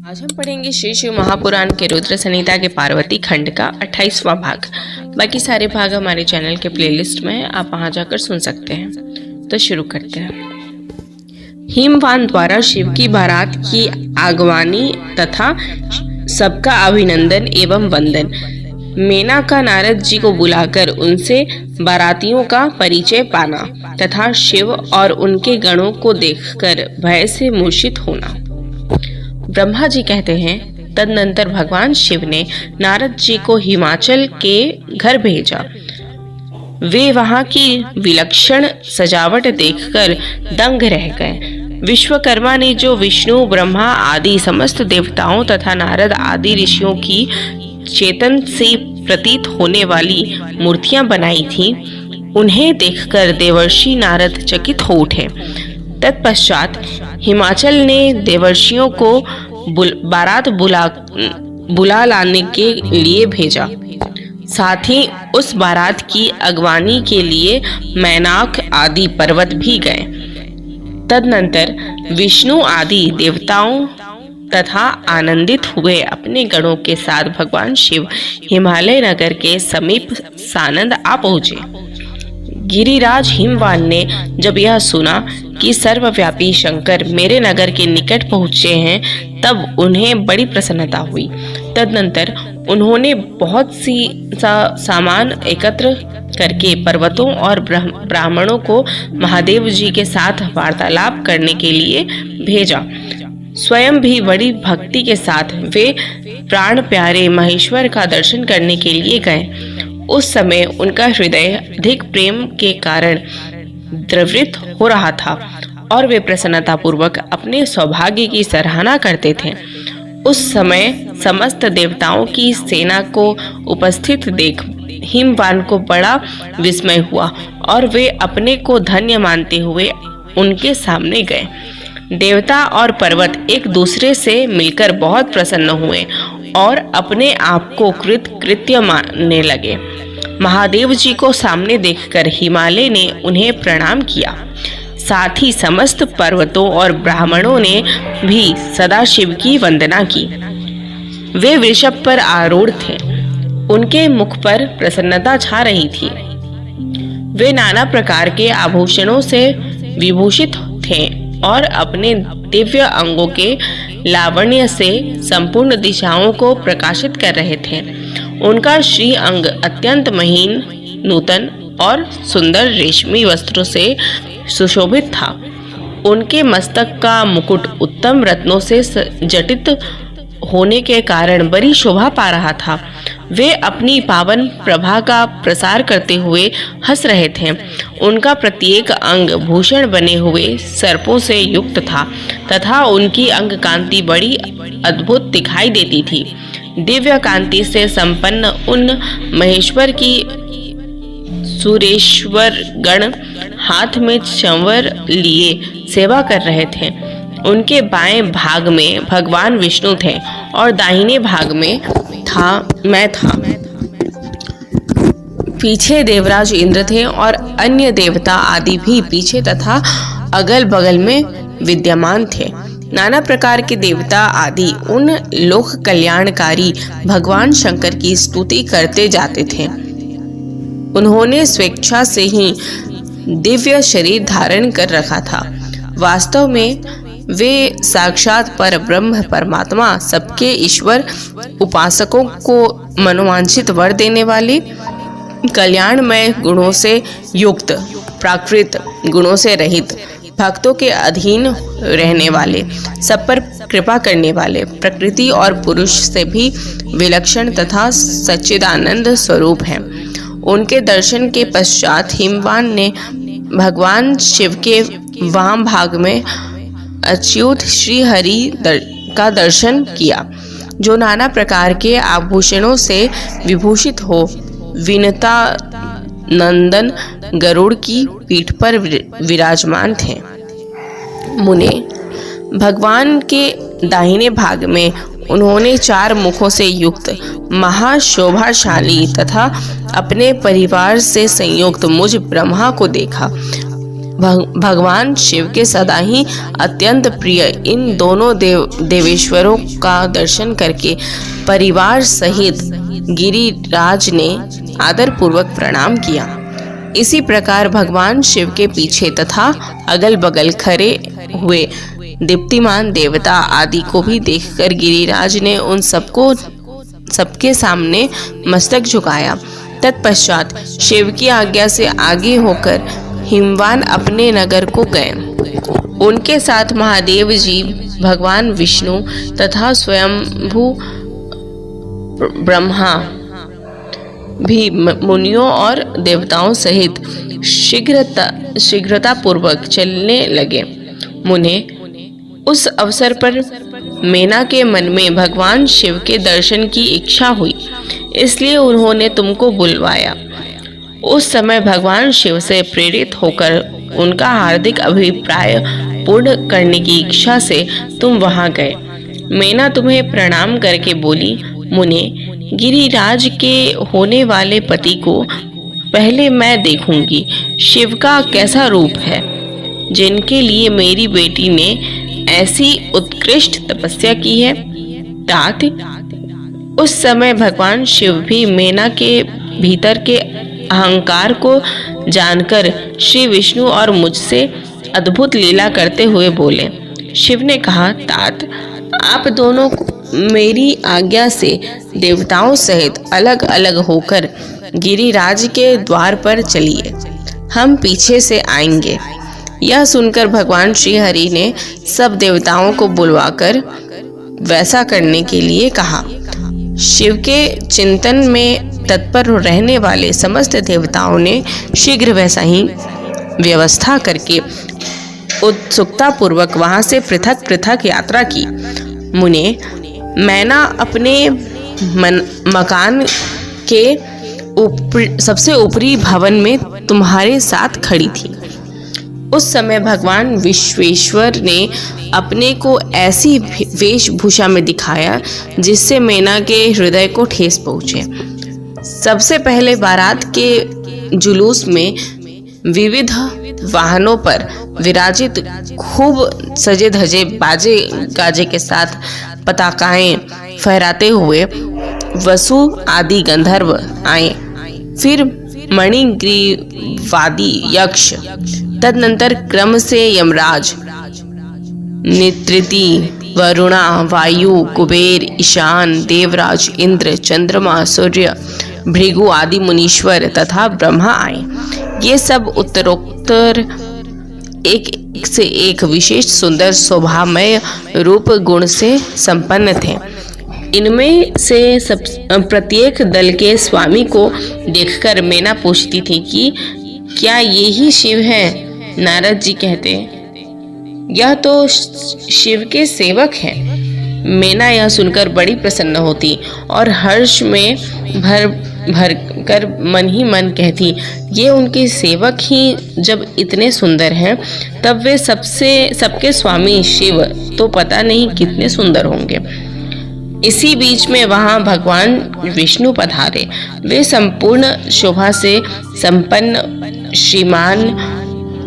आज हम पढ़ेंगे श्री शिव महापुराण के रुद्र संहिता के पार्वती खंड का 28वां भाग। बाकी सारे भाग हमारे चैनल के प्लेलिस्ट में है, आप वहां जाकर सुन सकते हैं। तो शुरू करते हैं। हिमवान द्वारा शिव की बारात की आगवानी तथा सबका अभिनंदन एवं वंदन। मेना का नारद जी को बुलाकर उनसे बारातियों का परिचय पाना तथा शिव और उनके गणों को देखकर भय से मूर्छित होना। ब्रह्मा जी कहते हैं, तदनंतर भगवान शिव ने नारद जी को हिमाचल के घर भेजा। वे वहां की विलक्षण सजावट देखकर दंग रह गए। विश्वकर्मा ने जो विष्णु, ब्रह्मा आदि समस्त देवताओं तथा नारद आदि ऋषियों की चेतन से प्रतीत होने वाली मूर्तियां बनाई थी, उन्हें देखकर देवर्षि नारद चकित हो उठे। तत्पश्चात हिमाचल ने देवर्षियों को बारात बुला लाने के लिए भेजा। साथ ही उस बारात की अगवानी के लिए मैनाक आदि पर्वत भी गए। तदनंतर विष्णु आदि देवताओं तथा आनंदित हुए अपने गणों के साथ भगवान शिव हिमालय नगर के समीप सानंद आ पहुँचे। गिरिराज हिमवान ने जब यह सुना कि सर्वव्यापी शंकर मेरे नगर के निकट पहुँचे हैं, तब उन्हें बड़ी प्रसन्नता हुई। तदनंतर उन्होंने बहुत सी सामान एकत्र करके पर्वतों और ब्राह्मणों को महादेव जी के साथ वार्तालाप करने के लिए भेजा। स्वयं भी बड़ी भक्ति के साथ वे प्राण प्यारे महेश्वर का दर्शन करने के लिए गए। उस समय उनका हृदय अधिक प्रेम के कारण द्रवित हो रहा था और वे प्रसन्नता पूर्वक अपने सौभाग्य की सराहना करते थे। उस समय समस्त देवताओं की सेना को उपस्थित देख हिमवान को बड़ा विस्मय हुआ और वे अपने को धन्य मानते हुए उनके सामने गए। देवता और पर्वत एक दूसरे से मिलकर बहुत प्रसन्न हुए और अपने आप को कृत्य मानने लगे। महादेव जी को सामने देखकर हिमालय ने उन्हें प्रणाम किया। साथ ही समस्त पर्वतों और ब्राह्मणों ने भी सदाशिव की वंदना की। वे वृषभ पर आरूढ़ थे। उनके मुख पर प्रसन्नता छा रही थी। वे नाना प्रकार के आभूषणों से विभूषित थे और अपने दिव्य अंगों के लावण्य से संपूर्ण दिशाओं को प्रकाशित कर रहे थे। उनका श्री अंग अत्यंत महीन, नूतन और सुंदर रेशमी वस्त्रों से सुशोभित था। उनके मस्तक का मुकुट उत्तम रत्नों से जटित होने के कारण बड़ी शोभा पा रहा था। वे अपनी पावन प्रभा का प्रसार करते हुए हंस रहे थे। उनका प्रत्येक अंग भूषण बने हुए सर्पों से युक्त था तथा उनकी अंग कांति बड़ी अद्भुत दिखाई देती थी। दिव्य कांति से संपन्न उन महेश्वर की सुरेश्वर गण हाथ में चंवर लिए सेवा कर रहे थे। उनके बाएं भाग में भगवान विष्णु थे और दाहिने भाग में मैं था। पीछे देवराज इंद्र थे और अन्य देवता आदि भी पीछे तथा अगल बगल में विद्यमान थे। नाना प्रकार के देवता आदि उन लोक कल्याणकारी भगवान शंकर की स्तुति करते जाते थे। उन्होंने स्वेच्छा से ही दिव्य शरीर धारण कर रखा था। वास्तव में वे साक्षात पर ब्रह्म परमात्मा, सबके ईश्वर, उपासकों को मनोवांछित वर देने वाले, कल्याणमय गुणों से युक्त, प्राकृत गुणों से रहित, भक्तों के अधीन रहने वाले, सब पर कृपा करने वाले, प्रकृति और पुरुष से भी विलक्षण तथा सच्चिदानंद स्वरूप हैं। उनके दर्शन के पश्चात हिमवान ने भगवान शिव के वाम भाग में अच्युत श्री हरि का दर्शन किया, जो नाना प्रकार के आभूषणों से विभूषित हो विनता नंदन गरुड़ की पीठ पर विराजमान थे। मुने, भगवान के दाहिने भाग में उन्होंने 4 मुखों से युक्त महाशोभाशाली तथा अपने परिवार से संयुक्त मुझ ब्रह्मा को देखा। भगवान शिव के सदा ही अत्यंत प्रिय इन दोनों देवेश्वरों का दर्शन करके परिवार सहित गिरिराज ने आदर पूर्वक प्रणाम किया। इसी प्रकार भगवान शिव के पीछे तथा अगल बगल खड़े हुए दीप्तिमान देवता आदि को भी देखकर गिरिराज ने उन सबके सामने मस्तक झुकाया। तत्पश्चात शिव की आज्ञा से आगे होकर हिमवान अपने नगर को गए। उनके साथ महादेव जी, भगवान विष्णु तथा स्वयंभू ब्रह्मा भी मुनियों और देवताओं सहित शीघ्रता पूर्वक चलने लगे। मुने, उस अवसर पर मेना के मन में भगवान शिव के दर्शन की इच्छा हुई, इसलिए उन्होंने तुमको बुलवाया। उस समय भगवान शिव से प्रेरित होकर उनका हार्दिक अभिप्राय पूर्ण करने की इच्छा से तुम वहां गए। मेना तुम्हें प्रणाम करके बोली, मुने, गिरिराज के होने वाले पति को पहले मैं देखूंगी। शिव का कैसा रूप है, जिनके लिए मेरी बेटी ने ऐसी उत्कृष्ट तपस्या की है। तात, उस समय भगवान शिव भी मेना के भीतर के अहंकार को जानकर श्री विष्णु और मुझसे अद्भुत लीला करते हुए बोले। शिव ने कहा, तात, आप दोनों मेरी आज्ञा से देवताओं सहित अलग अलग होकर गिरिराज के द्वार पर चलिए, हम पीछे से आएंगे। यह सुनकर भगवान श्री हरि ने सब देवताओं को बुलवाकर वैसा करने के लिए कहा। शिव के चिंतन में तत्पर रहने वाले समस्त देवताओं ने शीघ्र वैसा ही व्यवस्था करके उत्सुकता पूर्वक वहां से पृथक पृथक यात्रा की। मुने, मैना अपने मकान के सबसे ऊपरी भवन में तुम्हारे साथ खड़ी थी। उस समय भगवान विश्वेश्वर ने अपने को ऐसी वेशभूषा में दिखाया जिससे मेना के हृदय को ठेस पहुंचे। सबसे पहले बारात के जुलूस में विविध वाहनों पर विराजित खूब सजे धजे बाजे गाजे के साथ पताकाएं फहराते हुए वसु आदि गंधर्व आए। फिर मणिग्रीवादी यक्ष, तदनंतर क्रम से यमराज, नित्रिति, वरुणा, वायु, कुबेर, ईशान, देवराज, इंद्र, चंद्रमा, सूर्य, भृगु आदि मुनीश्वर तथा ब्रह्मा आए। ये सब उत्तरोत्तर एक से एक विशेष सुंदर शोभामय रूप गुण से संपन्न थे। इनमें से सब प्रत्येक दल के स्वामी को देखकर मेना पूछती थी कि क्या यही शिव है? नारद जी कहते, यह तो शिव के सेवक हैं। मेना यह सुनकर बड़ी प्रसन्न होती और हर्ष में भर कर मन ही मन कहती, ये उनके सेवक ही जब इतने सुंदर हैं तब वे सबके स्वामी शिव तो पता नहीं कितने सुंदर होंगे। इसी बीच में वहां भगवान विष्णु पधारे। वे संपूर्ण शोभा से संपन्न श्रीमान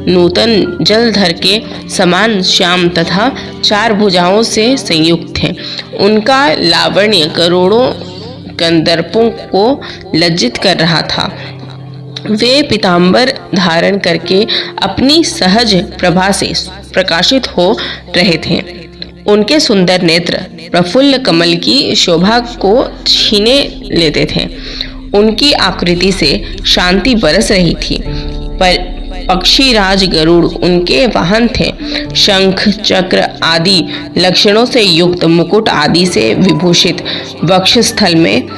नूतन जलधर के समान श्याम तथा 4 भुजाओं से संयुक्त थे। उनका लावण्य करोड़ों गंधर्वों को लज्जित कर रहा था। वे पीतांबर धारण करके अपनी सहज प्रभा से प्रकाशित हो रहे थे। उनके सुंदर नेत्र प्रफुल्ल कमल की शोभा को छीने लेते थे। उनकी आकृति से शांति बरस रही थी। पर पक्षी राज गरुड़ उनके वाहन थे। शंख चक्र आदि लक्षणों से युक्त मुकुट आदि से विभूषित वक्षस्थल में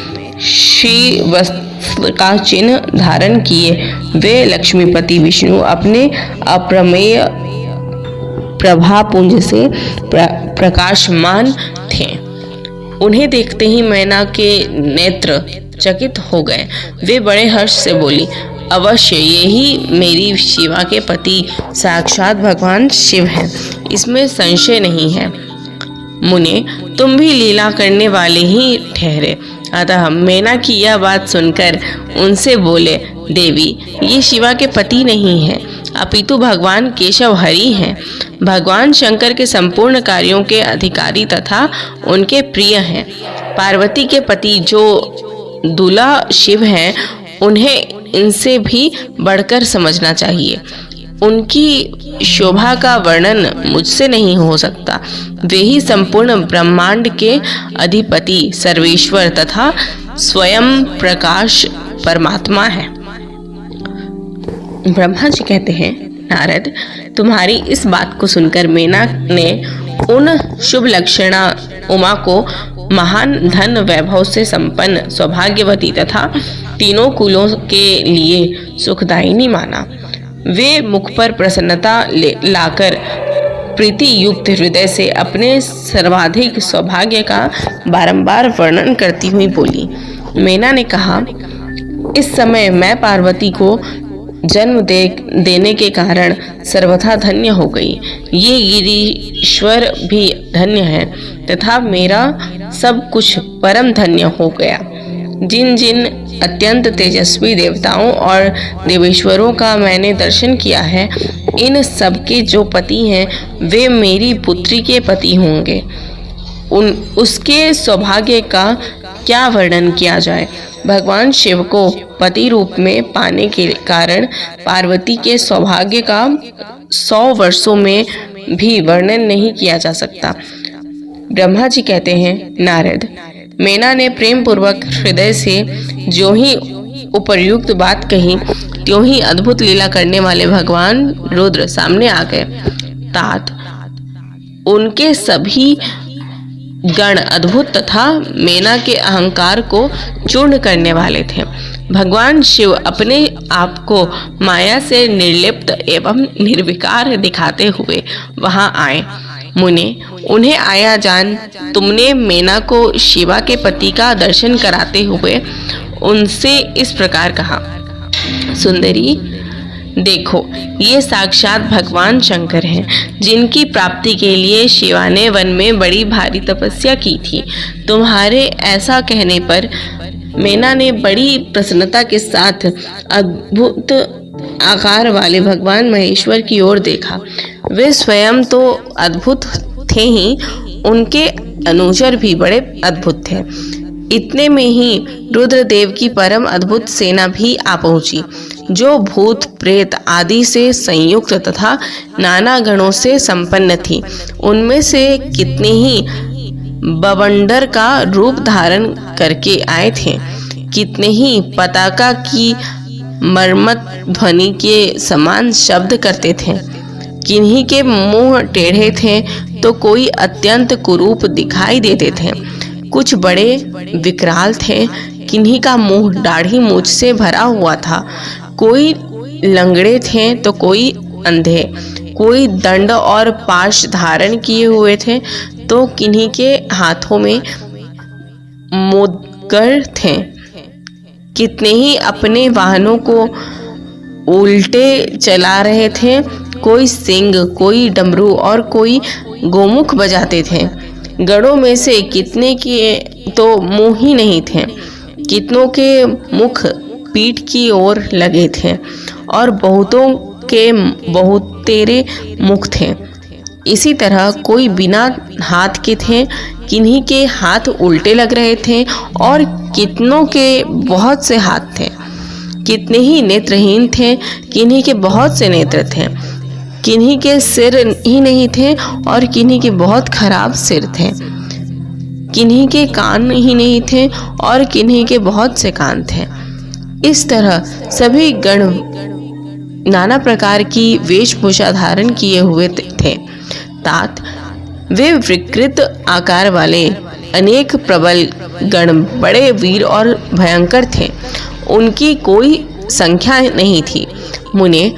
श्री वस्त्र का चिन्ह धारण किए वे लक्ष्मीपति विष्णु अपने अप्रमेय प्रभापुंज से प्रकाशमान थे। उन्हें देखते ही मैना के नेत्र चकित हो गए। वे बड़े हर्ष से बोली, अवश्य यही मेरी शिवा के पति साक्षात भगवान शिव हैं, इसमें संशय नहीं है। मुने, तुम भी लीला करने वाले ही ठहरे। अतः मैना की यह बात सुनकर उनसे बोले, देवी, ये शिवा के पति नहीं है, अपितु भगवान केशव हरि हैं। भगवान शंकर के संपूर्ण कार्यों के अधिकारी तथा उनके प्रिय हैं। पार्वती के पति जो दूल्हा शिव हैं, उन्हें इनसे भी बढ़कर समझना चाहिए। उनकी शोभा का वर्णन मुझसे नहीं हो सकता। वे ही संपूर्ण ब्रह्मांड के अधिपति, सर्वेश्वर तथा स्वयं प्रकाश परमात्मा है। ब्रह्मा जी कहते हैं, नारद, तुम्हारी इस बात को सुनकर मेना ने उन शुभ लक्षणा उमा को महान धन वैभव से संपन्न, सौभाग्यवती तथा तीनों कुलों के लिए सुखदायिनी माना। वे मुख पर प्रसन्नता लाकर प्रीति युक्त हृदय से अपने सर्वाधिक सौभाग्य का बारंबार वर्णन करती हुई बोली। मेना ने कहा, इस समय मैं पार्वती को जन्म देने के कारण सर्वथा धन्य हो गई। ये गिरीश्वर भी धन्य है तथा मेरा सब कुछ परम धन्य हो गया। जिन जिन अत्यंत तेजस्वी देवताओं और देवेश्वरों का मैंने दर्शन किया है, इन सब के जो पति हैं वे मेरी पुत्री के पति होंगे। उसके सौभाग्य का क्या वर्णन किया जाए। भगवान शिव को पति रूप में पाने के कारण पार्वती के सौभाग्य का 100 वर्षों में भी वर्णन नहीं किया जा सकता। ब्रह्मा जी कहते हैं, नारद, मेना ने प्रेम पूर्वक हृदय से जो ही उपर्युक्त बात कही, त्यों ही अद्भुत लीला करने वाले भगवान रुद्र सामने आ गए। तात उनके सभी गण अद्भुत तथा मेना के अहंकार को चूर्ण करने वाले थे। भगवान शिव अपने आप को माया से निर्लिप्त एवं निर्विकार दिखाते हुए वहां आए। मुने, उन्हें आया जान तुमने मेना को शिवा के पति का दर्शन कराते हुए उनसे इस प्रकार कहा, सुंदरी, देखो, ये साक्षात भगवान शंकर हैं, जिनकी प्राप्ति के लिए शिवा ने वन में बड़ी भारी तपस्या की थी। तुम्हारे ऐसा कहने पर मेना ने बड़ी प्रसन्नता के साथ अद्भुत आकार वाले भगवान महेश्वर की ओर देखा। वे स्वयं तो अद्भुत थे ही, उनके अनुचर भी बड़े अद्भुत थे। इतने में ही रुद्रदेव की परम अद्भुत सेना भी आ पहुंची, जो भूत प्रेत आदि से संयुक्त तथा नाना गणों से संपन्न थी। उनमें से कितने ही बवंडर का रूप धारण करके आए थे, कितने ही पताका की मर्मत ध्वनि के समान शब्द करते थे। किन्हीं के मुंह टेढ़े थे तो कोई अत्यंत कुरूप दिखाई देते थे। कुछ बड़े विकराल थे, किन्हीं का मुंह दाढ़ी मूछ से भरा हुआ था। कोई लंगड़े थे तो कोई अंधे, कोई दंड और पाश धारण किए हुए थे तो किन्हीं के हाथों में मुद्गर थे। कितने ही अपने वाहनों को उल्टे चला रहे थे। कोई सिंह, कोई डमरू और कोई गोमुख बजाते थे। गणों में से कितने के तो मुंह ही नहीं थे, कितनों के मुख पीठ की ओर लगे थे और बहुतों के बहुतेरे मुख थे। इसी तरह कोई बिना हाथ के थे, किन्हीं के हाथ उल्टे लग रहे थे और कितनों के बहुत से हाथ थे। कितने ही नेत्रहीन थे, किन्हीं के बहुत से नेत्र थे। किन्हीं के सिर ही नहीं थे और किन्हीं के बहुत खराब सिर थे। किन्हीं के कान ही नहीं थे और किन्हीं के बहुत से कान थे। इस तरह सभी गण नाना प्रकार की वेशभूषा धारण किए हुए थे। तात वे विकृत आकार वाले अनेक प्रबल गण बड़े वीर और भयंकर थे। उनकी कोई संख्या नहीं थी। मुने,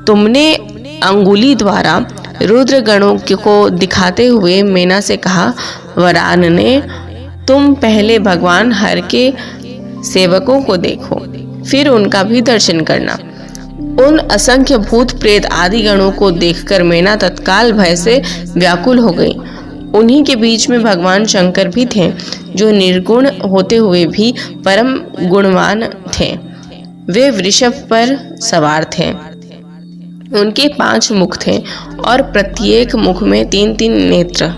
तुमने अंगुली द्वारा रुद्र गणों को दिखाते हुए मेना से कहा, वरान ने, तुम पहले भगवान हर के सेवकों को देखो, फिर उनका भी दर्शन करना। उन असंख्य भूत प्रेत आदि गणों को देखकर मेना तत्काल भय से व्याकुल हो गई। उन्हीं के बीच में भगवान शंकर भी थे, जो निर्गुण होते हुए भी परम गुणवान थे। वे वृषभ पर सवार थे। उनके 5 मुख थे और प्रत्येक मुख में 3-3 नेत्र।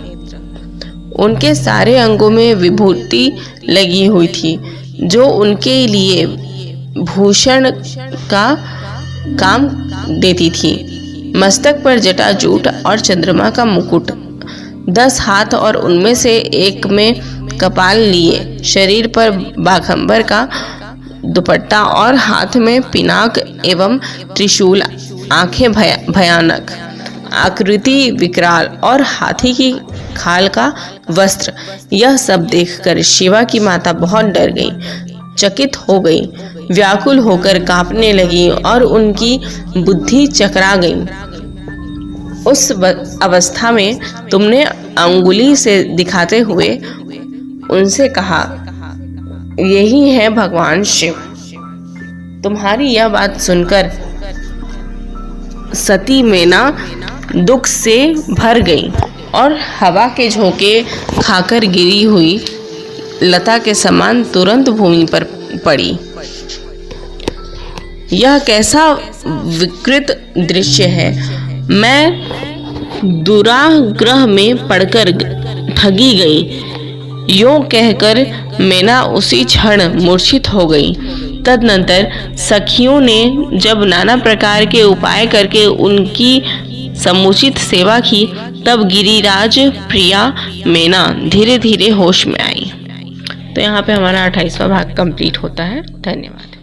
उनके सारे अंगों में विभूति लगी हुई थी जो उनके लिए भूषण का काम देती थी। मस्तक पर जटाजूट और चंद्रमा का मुकुट, 10 हाथ और उनमें से एक में कपाल लिए, शरीर पर बाघंबर का दुपट्टा और हाथ में पिनाक एवं त्रिशूल, आंखें भयानक, आकृति विकराल और हाथी की खाल का वस्त्र। यह सब देखकर शिवा की माता बहुत डर गई, चकित हो गई, व्याकुल होकर कांपने लगी और उनकी बुद्धि चकरा गई। उस अवस्था में तुमने अंगुली से दिखाते हुए उनसे कहा, यही है भगवान शिव। तुम्हारी यह बात सुनकर सती मैना दुख से भर गई और हवा के झोंके खाकर गिरी हुई लता के समान तुरंत भूमि पर पड़ी। यह कैसा विकृत दृश्य है। मैं दुराग्रह में पड़कर ठगी गई। यूं कहकर मैना उसी क्षण मूर्छित हो गई। तदनंतर सखियों ने जब नाना प्रकार के उपाय करके उनकी समुचित सेवा की, तब गिरिराज प्रिया मैना धीरे धीरे होश में आई। तो यहाँ पे हमारा 28वां भाग कंप्लीट होता है। धन्यवाद।